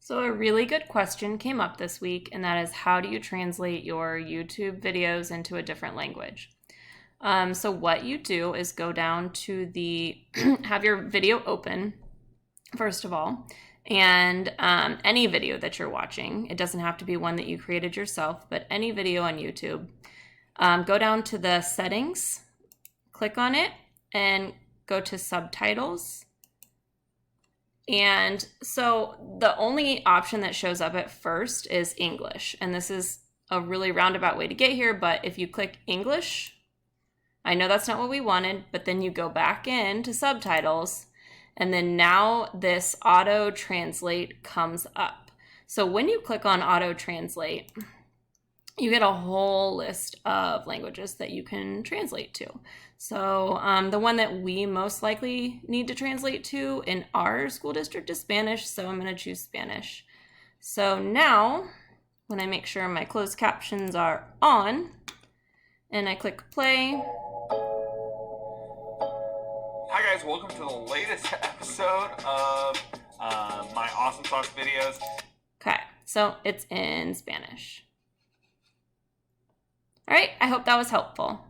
So a really good question came up this week, and that is, how do you translate your YouTube videos into a different language? So what you do is go down to the, have your video open, first of all, and any video that you're watching. It doesn't have to be one that you created yourself, but any video on YouTube. Go down to the settings, click on it, and go to subtitles. And so the only option that shows up at first is English. And this is a really roundabout way to get here, but if you click English, I know that's not what we wanted, but then you go back into subtitles, and then now this auto translate comes up. So when you click on auto translate, you get a whole list of languages that you can translate to. So the one that we most likely need to translate to in our school district is Spanish, so I'm going to choose Spanish. So now, when I make sure my closed captions are on, and I click play. Hi guys, welcome to the latest episode of my Awesome Sauce videos. Okay, so it's in Spanish. All right, I hope that was helpful.